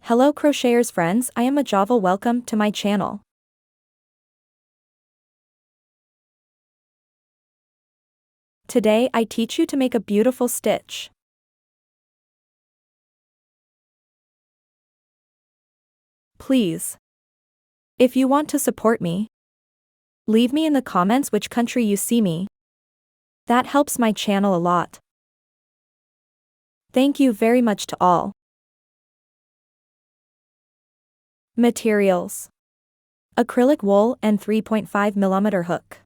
Hello crocheters friends, I am Ajava. Welcome to my channel. Today I teach you to make a beautiful stitch. Please, if you want to support me, leave me in the comments which country you see me. That helps my channel a lot. Thank you very much to all. Materials: acrylic wool and 3.5mm hook.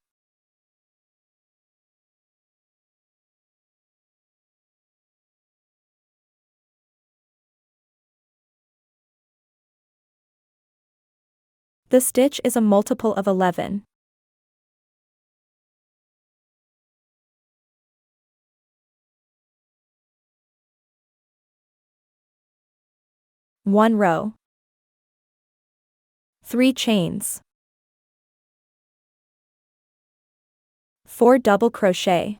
The stitch is a multiple of 11. One row. 3 chains. 4 double crochet.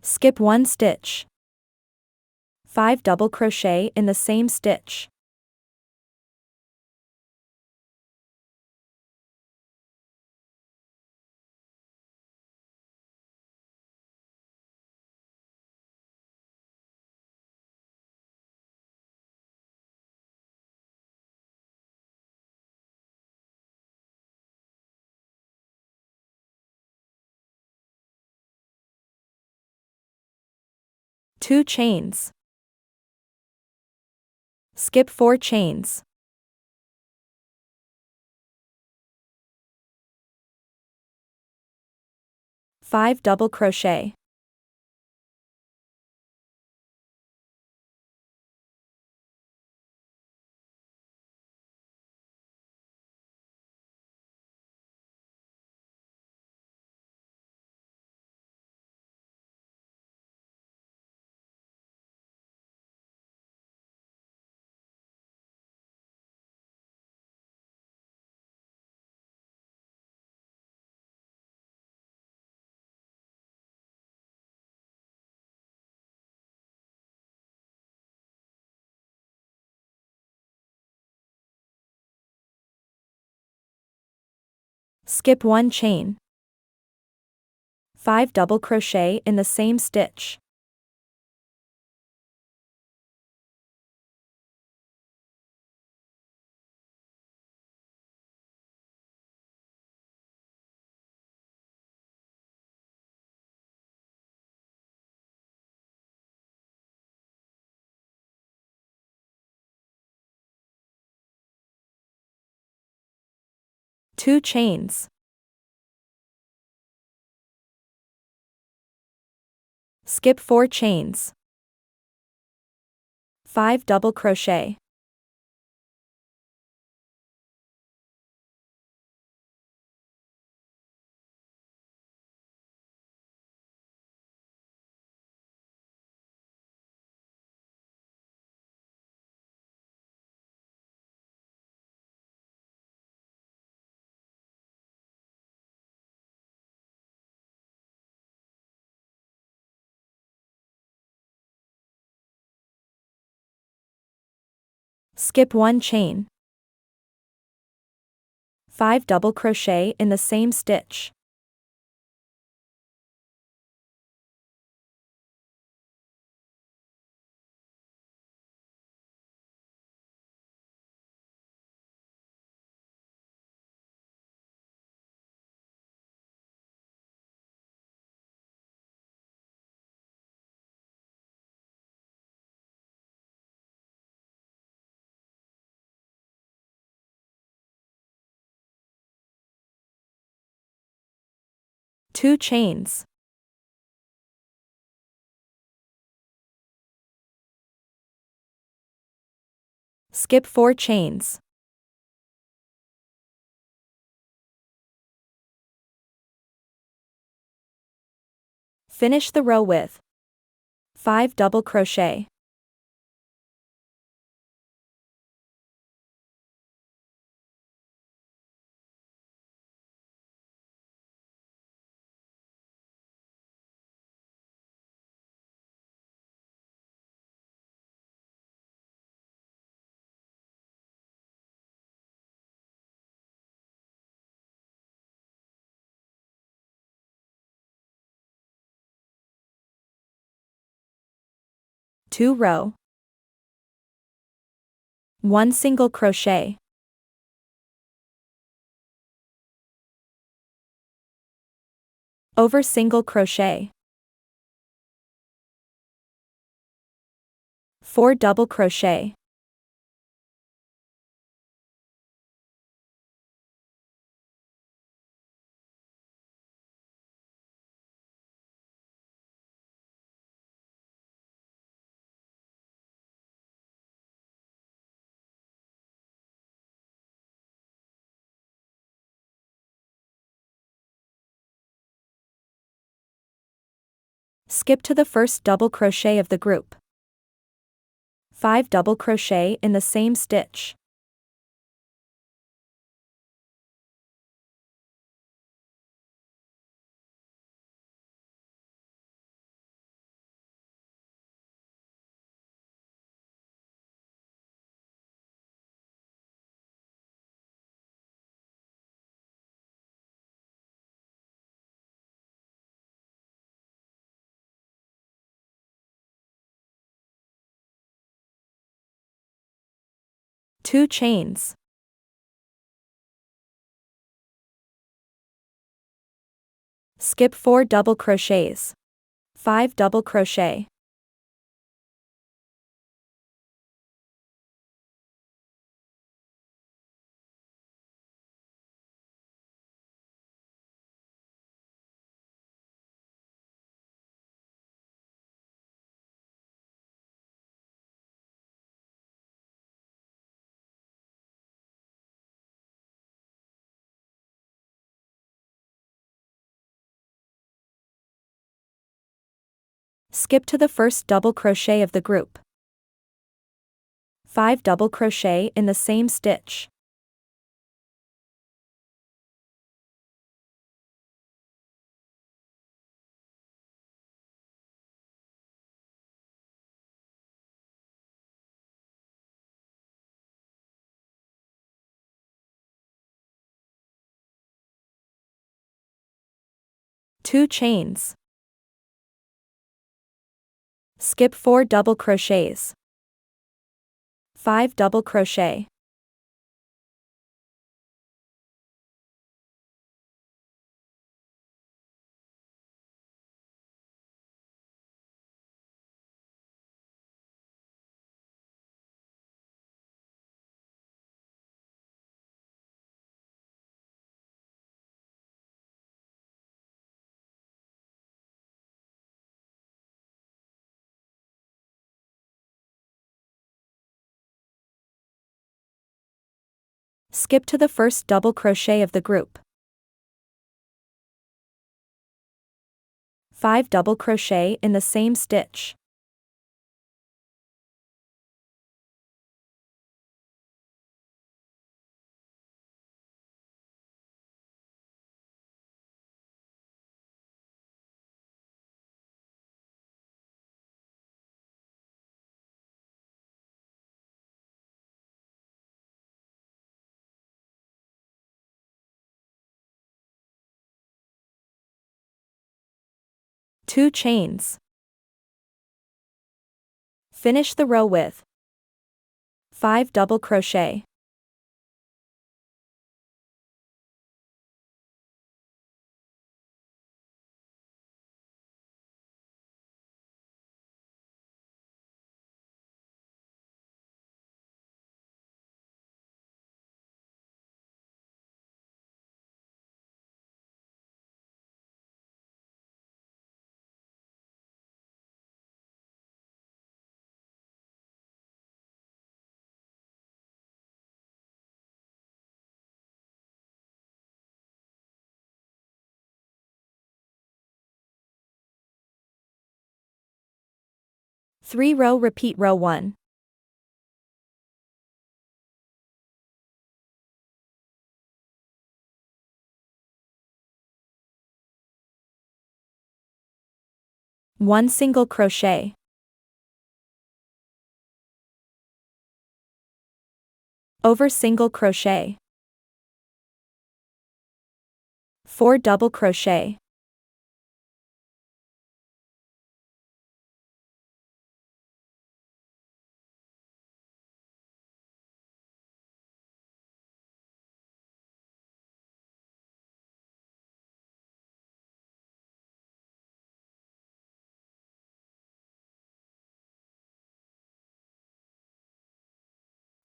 Skip 1 stitch. 5 double crochet in the same stitch. Two chains. Skip 4 chains. Five double crochet. Skip 1 chain. 5 double crochet in the same stitch. Two chains. Skip 4 chains. 5 double crochet. Skip 1 chain. 5 double crochet in the same stitch. Two chains. Skip 4 chains. Finish the row with 5 double crochet. Two row. 1 single crochet. Over single crochet. 4 double crochet. Skip to the first double crochet of the group. 5 double crochet in the same stitch. Two chains. Skip 4 double crochets. 5 double crochet. Skip to the first double crochet of the group. 5 double crochet in the same stitch. Two chains. Skip 4 double crochets. 5 double crochet. Skip to the first double crochet of the group. 5 double crochet in the same stitch. Two chains. Finish the row with 5 double crochet. 3 row repeat row 1. One single crochet. Over single crochet. 4 double crochet.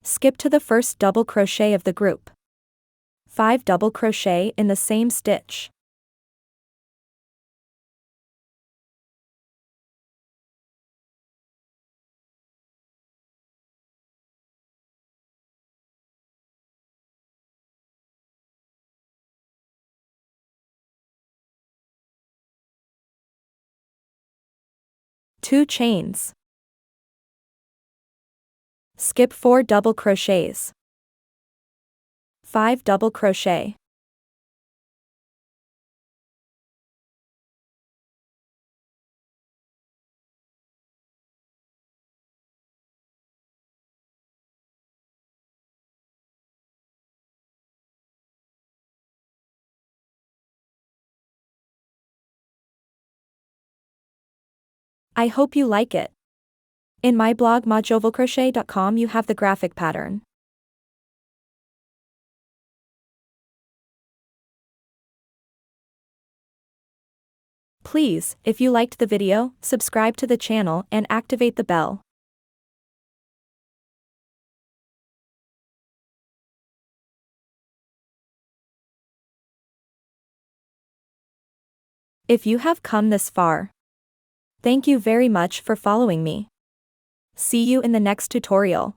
Skip to the first double crochet of the group. 5 double crochet in the same stitch. Two chains. Skip 4 double crochets. 5 double crochet. I hope you like it. In my blog mojovelcrochet.com you have the graphic pattern. Please, if you liked the video, subscribe to the channel and activate the bell. If you have come this far, thank you very much for following me. See you in the next tutorial.